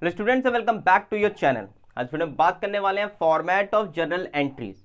Hello students, welcome back to your channel. आज video में बात करने वाले हैं फॉर्मेट ऑफ जर्नल एंट्रीज।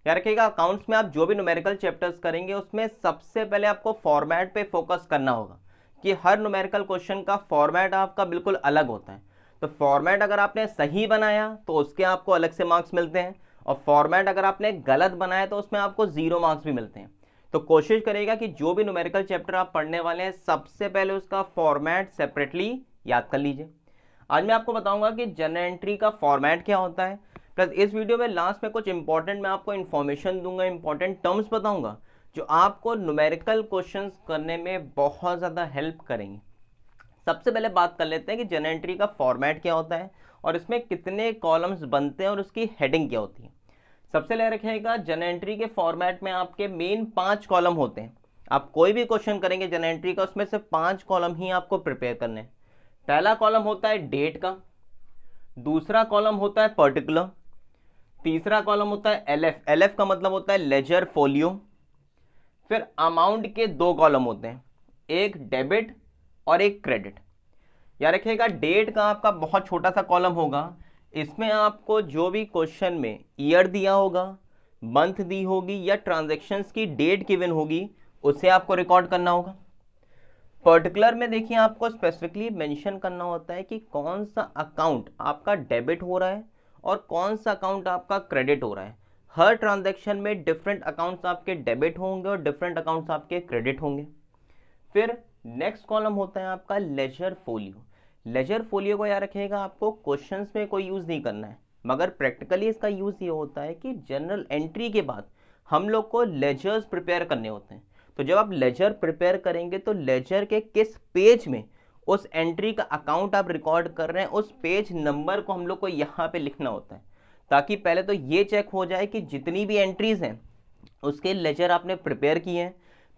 याद रखिएगा, अकाउंट्स में आप जो भी न्यूमेरिकल चैप्टर्स करेंगे उसमें सबसे पहले आपको फॉर्मेट पे फोकस करना होगा कि हर न्यूमेरिकल क्वेश्चन का फॉर्मेट आपका बिल्कुल अलग होता है। तो फॉर्मेट अगर आपने सही बनाया तो उसके आपको अलग से मार्क्स मिलते हैं, और फॉर्मेट अगर आपने गलत बनाया तो उसमें आपको 0 मार्क्स भी मिलते हैं। तो कोशिश करिएगा कि जो भी न्यूमेरिकल चैप्टर आप पढ़ने वाले हैं सबसे पहले उसका फॉर्मेट सेपरेटली याद कर लीजिए। आज मैं आपको बताऊंगा कि जर्नल एंट्री का फॉर्मेट क्या होता है, प्लस इस वीडियो में लास्ट में कुछ इंपॉर्टेंट मैं आपको इन्फॉर्मेशन दूंगा, इंपॉर्टेंट टर्म्स बताऊंगा जो आपको न्यूमेरिकल क्वेश्चंस करने में बहुत ज़्यादा हेल्प करेंगे। सबसे पहले बात कर लेते हैं कि जर्नल एंट्री का फॉर्मेट क्या होता है और इसमें कितने कॉलम्स बनते हैं और उसकी हेडिंग क्या होती है। सबसे पहले रखिएगा, जर्नल एंट्री के फॉर्मेट में आपके मेन 5 कॉलम होते हैं। आप कोई भी क्वेश्चन करेंगे जर्नल एंट्री का, उसमें से 5 कॉलम ही आपको प्रिपेयर करने हैं। पहला कॉलम होता है डेट का, दूसरा कॉलम होता है पर्टिकुलर, तीसरा कॉलम होता है एलएफ, एलएफ का मतलब होता है लेजर फोलियो। फिर अमाउंट के 2 कॉलम होते हैं, एक डेबिट और एक क्रेडिट। याद रखिएगा, डेट का आपका बहुत छोटा सा कॉलम होगा, इसमें आपको जो भी क्वेश्चन में ईयर दिया होगा, मंथ दी होगी या ट्रांजेक्शन्स की डेट गिवन होगी उसे आपको रिकॉर्ड करना होगा। पर्टिकुलर में देखिए, आपको स्पेसिफिकली मेंशन करना होता है कि कौन सा अकाउंट आपका डेबिट हो रहा है और कौन सा अकाउंट आपका क्रेडिट हो रहा है। हर ट्रांजैक्शन में डिफरेंट अकाउंट्स आपके डेबिट होंगे और डिफरेंट अकाउंट्स आपके क्रेडिट होंगे। फिर नेक्स्ट कॉलम होता है आपका लेजर फोलियो। लेजर फोलियो को याद रखिएगा, आपको क्वेश्चंस में कोई यूज़ नहीं करना है, मगर प्रैक्टिकली इसका यूज़ ये होता है कि जनरल एंट्री के बाद हम लोग को लेजर्स प्रिपेयर करने होते हैं। तो जब आप लेजर प्रिपेयर करेंगे तो लेजर के किस पेज में उस एंट्री का अकाउंट आप रिकॉर्ड कर रहे हैं उस पेज नंबर को हम लोग को यहाँ पे लिखना होता है, ताकि पहले तो ये चेक हो जाए कि जितनी भी एंट्रीज हैं उसके लेजर आपने प्रिपेयर किए हैं,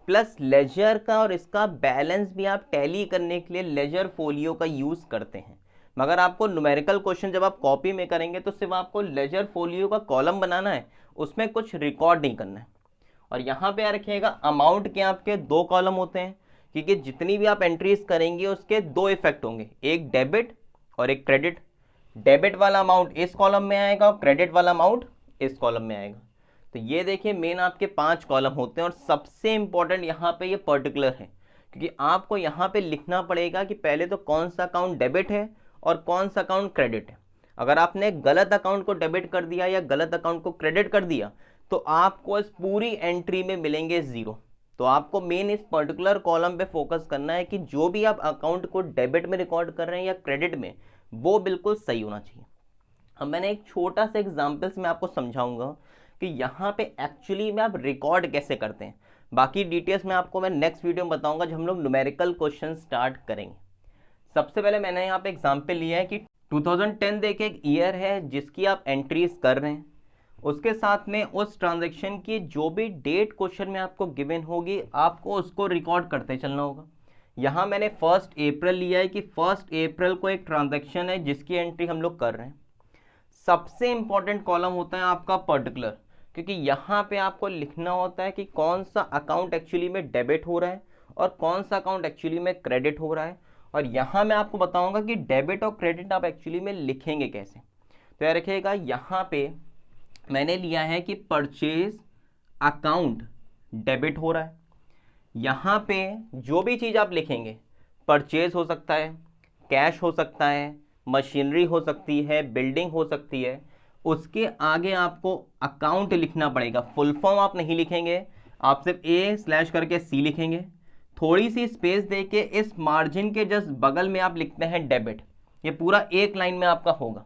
प्लस लेजर का और इसका बैलेंस भी आप टैली करने के लिए लेजर फोलियो का यूज़ करते हैं। मगर आपको न्यूमेरिकल क्वेश्चन जब आप कॉपी में करेंगे तो सिर्फ आपको लेजर फोलियो का कॉलम बनाना है, उसमें कुछ रिकॉर्ड नहीं करना है। और यहाँ पे याद रखिएगा, अमाउंट के आपके 2 कॉलम होते हैं, क्योंकि जितनी भी आप एंट्रीज करेंगे उसके 2 इफेक्ट होंगे, एक डेबिट और एक क्रेडिट। डेबिट वाला अमाउंट इस कॉलम में आएगा और क्रेडिट वाला अमाउंट इस कॉलम में आएगा। तो ये देखिए, मेन आपके 5 कॉलम होते हैं और सबसे इंपॉर्टेंट यहाँ पे ये पर्टिकुलर है, क्योंकि आपको यहाँ पे लिखना पड़ेगा कि पहले तो कौन सा अकाउंट डेबिट है और कौन सा अकाउंट क्रेडिट है। अगर आपने गलत अकाउंट को डेबिट कर दिया या गलत अकाउंट को क्रेडिट कर दिया तो आपको इस पूरी एंट्री में मिलेंगे 0। तो आपको मेन इस पर्टिकुलर कॉलम पे फोकस करना है कि जो भी आप अकाउंट को डेबिट में रिकॉर्ड कर रहे हैं या क्रेडिट में, वो बिल्कुल सही होना चाहिए। अब मैंने एक छोटा सा एग्जाम्पल से मैं आपको समझाऊंगा कि यहाँ पे एक्चुअली में आप रिकॉर्ड कैसे करते हैं। बाकी डिटेल्स में आपको मैं नेक्स्ट वीडियो में बताऊंगा जब हम लोग न्यूमेरिकल क्वेश्चन स्टार्ट करेंगे। सबसे पहले मैंने यहाँ पे एग्जाम्पल लिया है कि 2010 देखिए एक ईयर है जिसकी आप एंट्रीज कर रहे हैं, उसके साथ में उस ट्रांजैक्शन की जो भी डेट क्वेश्चन में आपको गिवन होगी आपको उसको रिकॉर्ड करते चलना होगा। यहाँ मैंने 1 अप्रैल लिया है कि 1 अप्रैल को एक ट्रांजैक्शन है जिसकी एंट्री हम लोग कर रहे हैं। सबसे इंपॉर्टेंट कॉलम होता है आपका पर्टिकुलर, क्योंकि यहाँ पे आपको लिखना होता है कि कौन सा अकाउंट एक्चुअली में डेबिट हो रहा है और कौन सा अकाउंट एक्चुअली में क्रेडिट हो रहा है। और यहाँ मैं आपको बताऊंगा कि डेबिट और क्रेडिट आप एक्चुअली में लिखेंगे कैसे। तो याद रखिएगा, यहाँ पे मैंने लिया है कि परचेज अकाउंट डेबिट हो रहा है। यहाँ पे जो भी चीज़ आप लिखेंगे, परचेज हो सकता है, कैश हो सकता है, मशीनरी हो सकती है, बिल्डिंग हो सकती है, उसके आगे आपको अकाउंट लिखना पड़ेगा। फुल फॉर्म आप नहीं लिखेंगे, आप सिर्फ ए स्लैश करके सी लिखेंगे, थोड़ी सी स्पेस देके इस मार्जिन के जस्ट बगल में आप लिखते हैं डेबिट। ये पूरा एक लाइन में आपका होगा।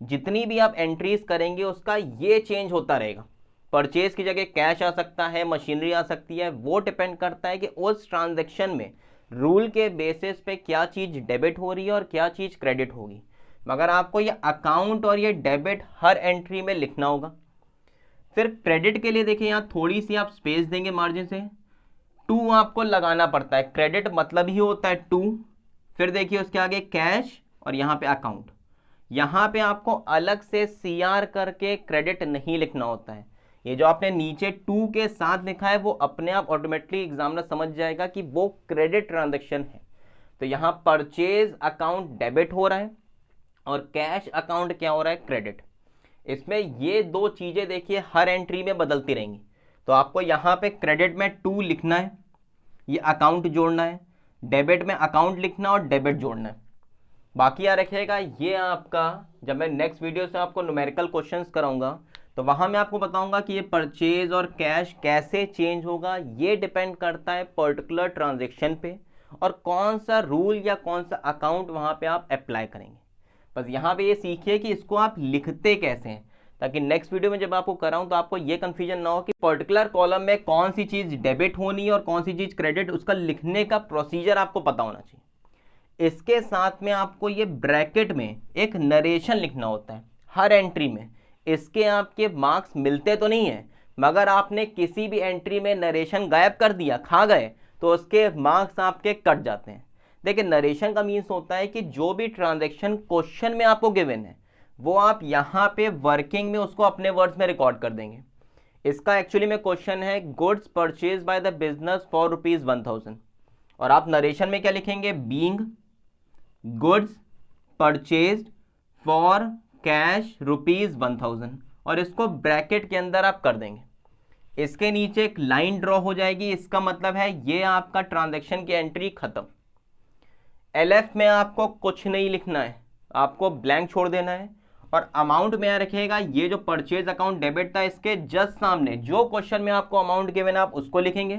जितनी भी आप एंट्रीज करेंगे उसका ये चेंज होता रहेगा। परचेज की जगह कैश आ सकता है, मशीनरी आ सकती है, वो डिपेंड करता है कि उस ट्रांजैक्शन में रूल के बेसिस पे क्या चीज़ डेबिट हो रही है और क्या चीज़ क्रेडिट होगी। मगर आपको ये अकाउंट और ये डेबिट हर एंट्री में लिखना होगा। फिर क्रेडिट के लिए देखिए, यहाँ थोड़ी सी आप स्पेस देंगे, मार्जिन से 2 आपको लगाना पड़ता है, क्रेडिट मतलब ही होता है 2। फिर देखिए उसके आगे कैश और यहाँ पे अकाउंट। यहाँ पे आपको अलग से CR करके क्रेडिट नहीं लिखना होता है। ये जो आपने नीचे 2 के साथ लिखा है वो अपने आप ऑटोमेटिकली एग्जामिनर समझ जाएगा कि वो क्रेडिट ट्रांजैक्शन है। तो यहाँ परचेज अकाउंट डेबिट हो रहा है और कैश अकाउंट क्या हो रहा है, क्रेडिट। इसमें ये दो चीजें देखिए हर एंट्री में बदलती रहेंगी। तो आपको यहाँ पे क्रेडिट में 2 लिखना है, ये अकाउंट जोड़ना है, डेबिट में अकाउंट लिखना और डेबिट जोड़ना है। बाकी याद रखिएगा, ये आपका जब मैं नेक्स्ट वीडियो से आपको न्यूमेरिकल क्वेश्चंस कराऊंगा तो वहां मैं आपको बताऊंगा कि ये परचेज और कैश कैसे चेंज होगा। ये डिपेंड करता है पर्टिकुलर ट्रांजेक्शन पे और कौन सा रूल या कौन सा अकाउंट वहां पे आप अप्लाई करेंगे। बस यहाँ पे ये सीखिए कि इसको आप लिखते कैसे हैं, ताकि नेक्स्ट वीडियो में जब आपको कराऊं तो आपको ये कंफ्यूजन ना हो कि पर्टिकुलर कॉलम में कौन सी चीज डेबिट होनी है और कौन सी चीज क्रेडिट। उसका लिखने का प्रोसीजर आपको पता होना चाहिए। इसके साथ में आपको ये ब्रैकेट में एक नरेशन लिखना होता है हर एंट्री में। इसके आपके मार्क्स मिलते तो नहीं है, मगर आपने किसी भी एंट्री में नरेशन गायब कर दिया, खा गए, तो उसके मार्क्स आपके कट जाते हैं। देखिए नरेशन का मीन्स होता है कि जो भी ट्रांजैक्शन क्वेश्चन में आपको गिवन है वो आप यहाँ पे वर्किंग में उसको अपने वर्ड्स में रिकॉर्ड कर देंगे। इसका एक्चुअली में क्वेश्चन है goods purchase by the business for ₹1000 और आप नरेशन में क्या लिखेंगे, being goods purchased for cash ₹1000 और इसको ब्रैकेट के अंदर आप कर देंगे। इसके नीचे एक लाइन ड्रॉ हो जाएगी, इसका मतलब है ये आपका ट्रांजैक्शन की एंट्री खत्म। एलएफ में आपको कुछ नहीं लिखना है, आपको ब्लैंक छोड़ देना है। और अमाउंट में याद रखिएगा, ये जो परचेज अकाउंट डेबिट था इसके जस्ट सामने जो क्वेश्चन में आपको अमाउंट गिवन है आप उसको लिखेंगे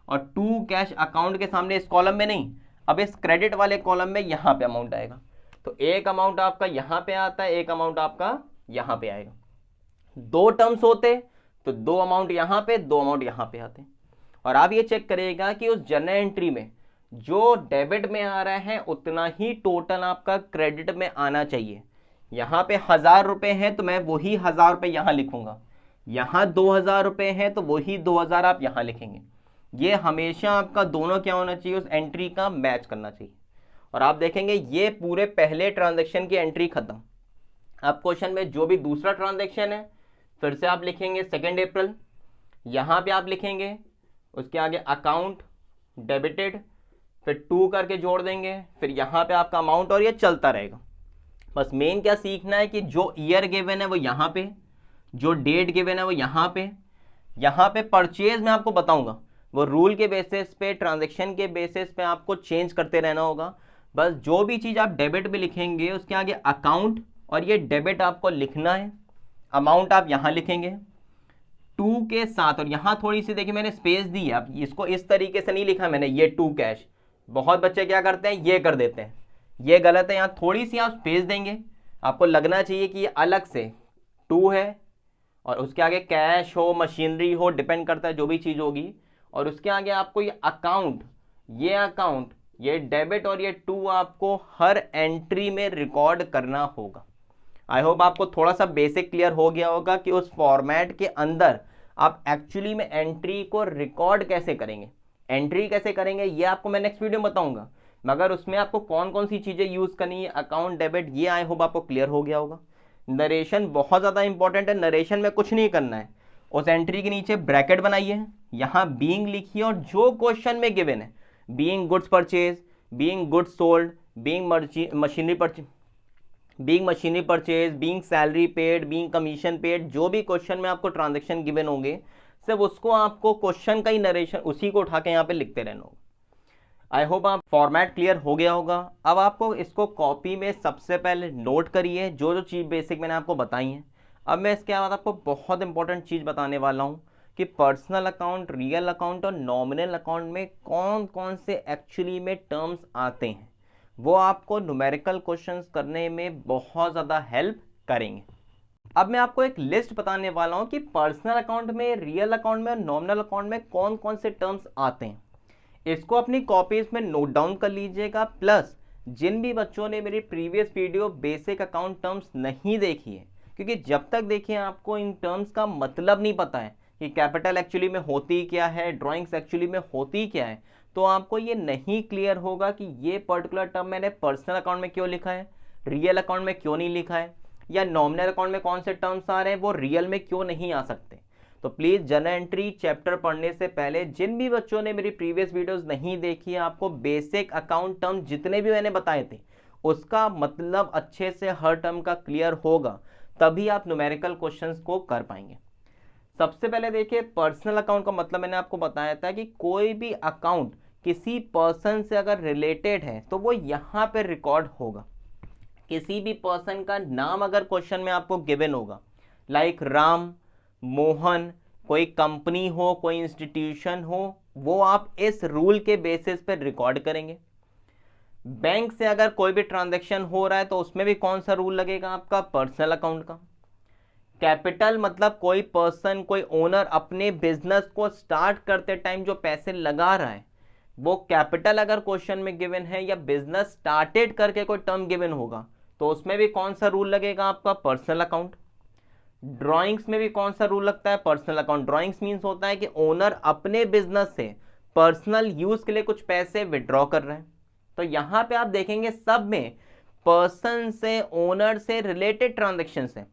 और टू कैश अकाउंट के सामने इस कॉलम में नहीं, अब इस क्रेडिट वाले कॉलम में यहां पे अमाउंट आएगा। तो एक अमाउंट आपका यहां पे आता है, एक अमाउंट आपका यहां पे आएगा। दो टर्म्स होते तो दो अमाउंट यहां पे, दो अमाउंट यहां पे आते। और आप ये चेक करिएगा कि उस जर्नल एंट्री में जो डेबिट में आ रहा है उतना ही टोटल आपका क्रेडिट में आना चाहिए। यहां पे 1000 रुपए है तो मैं वही 1000 रुपए यहां लिखूंगा, यहां 2000 रुपए है तो वही 2000 आप यहां लिखेंगे। ये हमेशा आपका दोनों क्या होना चाहिए, उस एंट्री का मैच करना चाहिए। और आप देखेंगे ये पूरे पहले ट्रांजैक्शन की एंट्री खत्म। अब क्वेश्चन में जो भी दूसरा ट्रांजैक्शन है फिर से आप लिखेंगे 2 अप्रैल, यहां पे आप लिखेंगे, उसके आगे अकाउंट डेबिटेड, फिर 2 करके जोड़ देंगे, फिर यहां पे आपका अमाउंट और ये चलता रहेगा। बस मेन क्या सीखना है कि जो ईयर गिवन है वो यहां पे, जो डेट गिवन है वो यहां पे परचेज में आपको बताऊंगा वो रूल के बेसिस पे, ट्रांजैक्शन के बेसिस पे आपको चेंज करते रहना होगा। बस जो भी चीज आप डेबिट में लिखेंगे उसके आगे अकाउंट और ये डेबिट आपको लिखना है, अमाउंट आप यहां लिखेंगे 2 के साथ। और यहां थोड़ी सी देखिए मैंने स्पेस दी है, अब इसको इस तरीके से नहीं लिखा मैंने, ये 2 कैश। बहुत बच्चे क्या करते हैं, ये कर देते हैं, ये गलत है। यहाँ थोड़ी सी आप स्पेस देंगे, आपको लगना चाहिए कि ये अलग से 2 है और उसके आगे कैश हो, मशीनरी हो, डिपेंड करता है जो भी चीज होगी। और उसके आगे आपको ये अकाउंट, ये डेबिट और ये 2 आपको हर एंट्री में रिकॉर्ड करना होगा। आई होप आपको थोड़ा सा बेसिक क्लियर हो गया होगा कि उस फॉर्मेट के अंदर आप एक्चुअली में एंट्री को रिकॉर्ड कैसे करेंगे, एंट्री कैसे करेंगे ये आपको मैं नेक्स्ट वीडियो में बताऊंगा। मगर उसमें आपको कौन कौन सी चीजें यूज करनी है, अकाउंट डेबिट, ये आई होप आपको क्लियर हो गया होगा। नरेशन बहुत ज्यादा इंपॉर्टेंट है, नरेशन में कुछ नहीं करना है, उस एंट्री के नीचे ब्रैकेट बनाइए, यहां बीइंग लिखिए और जो क्वेश्चन में गिवन है, being goods purchase, being goods sold, being machinery purchase, being salary paid, being commission paid, जो भी क्वेश्चन में आपको ट्रांजैक्शन गिवन होंगे सिर्फ उसको आपको क्वेश्चन का ही नरेशन उसी को उठा के यहाँ पे लिखते रहना होगा। आई होप आप फॉर्मेट क्लियर हो गया होगा। अब आपको इसको कॉपी में सबसे पहले नोट करिए जो जो चीज़ बेसिक मैंने आपको बताई है। अब मैं इसके बाद आपको बहुत इंपॉर्टेंट चीज़ बताने वाला हूँ कि पर्सनल अकाउंट, रियल अकाउंट और नॉमिनल अकाउंट में कौन कौन से एक्चुअली में टर्म्स आते हैं, वो आपको न्यूमेरिकल क्वेश्चंस करने में बहुत ज़्यादा हेल्प करेंगे। अब मैं आपको एक लिस्ट बताने वाला हूँ कि पर्सनल अकाउंट में, रियल अकाउंट में और नॉमिनल अकाउंट में कौन कौन से टर्म्स आते हैं। इसको अपनी कॉपीज में नोट डाउन कर लीजिएगा। प्लस जिन भी बच्चों ने मेरी previous video basic account terms नहीं देखी है, क्योंकि जब तक देखिए आपको इन टर्म्स का मतलब नहीं पता है कि कैपिटल एक्चुअली में होती क्या है, ड्राइंग्स एक्चुअली में होती क्या है, तो आपको ये नहीं क्लियर होगा कि ये पर्टिकुलर टर्म मैंने पर्सनल अकाउंट में क्यों लिखा है, रियल अकाउंट में क्यों नहीं लिखा है, या नॉमिनल अकाउंट में कौन से टर्म्स आ रहे हैं वो रियल में क्यों नहीं आ सकते। तो प्लीज जर्नल एंट्री चैप्टर पढ़ने से पहले जिन भी बच्चों ने मेरी प्रीवियस वीडियोस नहीं देखी है, आपको बेसिक अकाउंट टर्म जितने भी मैंने बताए थे उसका मतलब अच्छे से हर टर्म का क्लियर होगा, तभी आप न्यूमेरिकल क्वेश्चंस को कर पाएंगे। सबसे पहले देखिए, पर्सनल अकाउंट का मतलब मैंने आपको बताया था कि कोई भी अकाउंट किसी पर्सन से अगर रिलेटेड है तो वो यहाँ पे रिकॉर्ड होगा। किसी भी पर्सन का नाम अगर क्वेश्चन में आपको गिवन होगा, लाइक राम, मोहन, कोई कंपनी हो, कोई इंस्टीट्यूशन हो, वो आप इस रूल के बेसिस पर रिकॉर्ड करेंगे। बैंक से अगर कोई भी ट्रांजैक्शन हो रहा है तो उसमें भी कौन सा रूल लगेगा? आपका पर्सनल अकाउंट का। कैपिटल मतलब कोई पर्सन, कोई ओनर अपने बिजनेस को स्टार्ट करते टाइम जो पैसे लगा रहा है, वो कैपिटल अगर क्वेश्चन में गिवन है या बिजनेस स्टार्टेड करके कोई टर्म गिवन होगा तो उसमें भी कौन सा रूल लगेगा? आपका पर्सनल अकाउंट। ड्राइंग्स में भी कौन सा रूल लगता है? Personal account. ड्राइंग्स मींस होता है कि ओनर अपने बिजनेस से पर्सनल यूज के लिए कुछ पैसे विड्रॉ कर रहे हैं। तो यहां पे आप देखेंगे सब में पर्सन से, ओनर से रिलेटेड ट्रांजेक्शन है।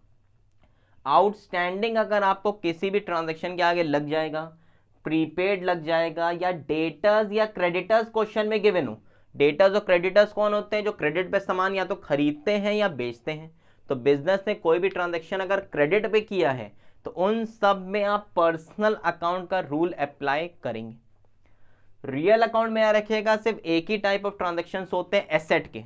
आउटस्टैंडिंग अगर आपको किसी भी ट्रांजैक्शन के आगे लग जाएगा, प्रीपेड लग जाएगा, या डेटर्स या क्रेडिटर्स क्वेश्चन में गिवन हो। डेटर्स और क्रेडिटर्स कौन होते हैं? जो क्रेडिट पे सामान या तो खरीदते हैं या बेचते हैं। तो बिजनेस ने कोई भी ट्रांजैक्शन अगर क्रेडिट पे किया है तो उन सब में आप पर्सनल अकाउंट का रूल अप्लाई करेंगे। रियल अकाउंट में याद रखिएगा सिर्फ एक ही टाइप ऑफ ट्रांजैक्शन होते हैं एसेट के,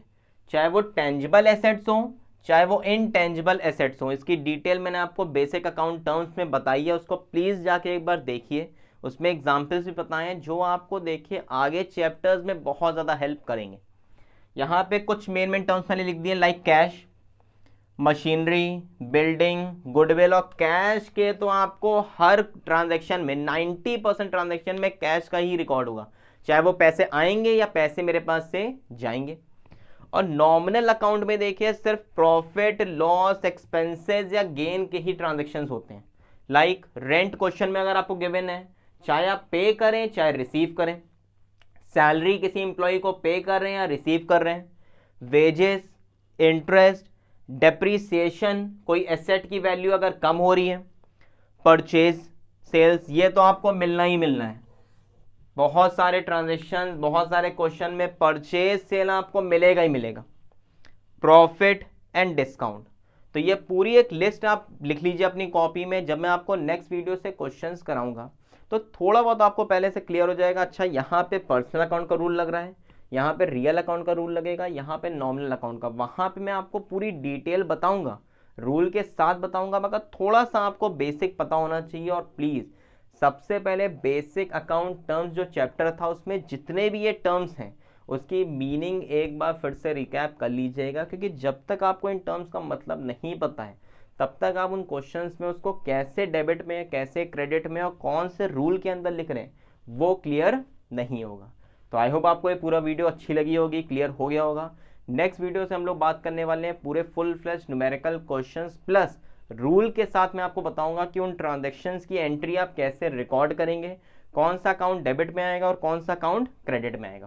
चाहे वो टेंजिबल एसेट्स हो चाहे वो इनटेंजिबल एसेट्स हो। इसकी डिटेल मैंने आपको बेसिक अकाउंट टर्म्स में बताई है, उसको प्लीज जाके एक बार देखिए। उसमें एग्जांपल्स भी बताए हैं जो आपको देखिए आगे चैप्टर्स में बहुत ज्यादा हेल्प करेंगे। यहाँ पे कुछ मेन टर्म्स मैंने लिख दिए, like cash, machinery, building, goodwill. और कैश के तो आपको हर ट्रांजैक्शन में 90% ट्रांजैक्शन में कैश का ही रिकॉर्ड होगा, चाहे वो पैसे आएंगे या पैसे मेरे पास से जाएंगे। और नॉमिनल अकाउंट में देखिए सिर्फ प्रॉफिट, लॉस, एक्सपेंसेस या गेन के ही ट्रांजैक्शंस होते हैं। लाइक रेंट क्वेश्चन में अगर आपको गिवन है, चाहे आप पे करें चाहे रिसीव करें। सैलरी किसी इंप्लॉय को पे कर रहे हैं या रिसीव कर रहे हैं। वेजेस, इंटरेस्ट, डेप्रीसिएशन, कोई एसेट की वैल्यू अगर कम हो रही है। परचेज, सेल्स, ये तो आपको मिलना ही मिलना है। बहुत सारे ट्रांजेक्शन, बहुत सारे क्वेश्चन में परचेज सेल आपको मिलेगा ही मिलेगा। प्रॉफिट एंड डिस्काउंट, तो ये पूरी एक लिस्ट आप लिख लीजिए अपनी कॉपी में। जब मैं आपको नेक्स्ट वीडियो से क्वेश्चंस कराऊंगा तो थोड़ा बहुत आपको पहले से क्लियर हो जाएगा। अच्छा, यहाँ पे पर्सनल अकाउंट का रूल लग रहा है, यहाँ पे रियल अकाउंट का रूल लगेगा, यहाँ पे नॉमिनल अकाउंट का। वहां पे मैं आपको पूरी डिटेल बताऊंगा, रूल के साथ बताऊंगा, मगर थोड़ा सा आपको बेसिक पता होना चाहिए। और प्लीज सबसे पहले बेसिक अकाउंट टर्म्स जो चैप्टर था उसमें जितने भी ये टर्म्स हैं उसकी मीनिंग एक बार फिर से रिकैप कर लीजिएगा, क्योंकि जब तक आपको इन टर्म्स का मतलब नहीं पता है तब तक आप उन क्वेश्चंस में उसको कैसे डेबिट में, कैसे क्रेडिट में और कौन से रूल के अंदर लिख रहे हैं वो क्लियर नहीं होगा। तो आई होप आपको ये पूरा वीडियो अच्छी लगी होगी, क्लियर हो गया होगा। नेक्स्ट वीडियो से हम लोग बात करने वाले हैं पूरे full flesh numerical questions plus rule के साथ। मैं आपको बताऊंगा कि उन ट्रांजैक्शंस की एंट्री आप कैसे रिकॉर्ड करेंगे, कौन सा अकाउंट डेबिट में आएगा और कौन सा अकाउंट क्रेडिट में आएगा।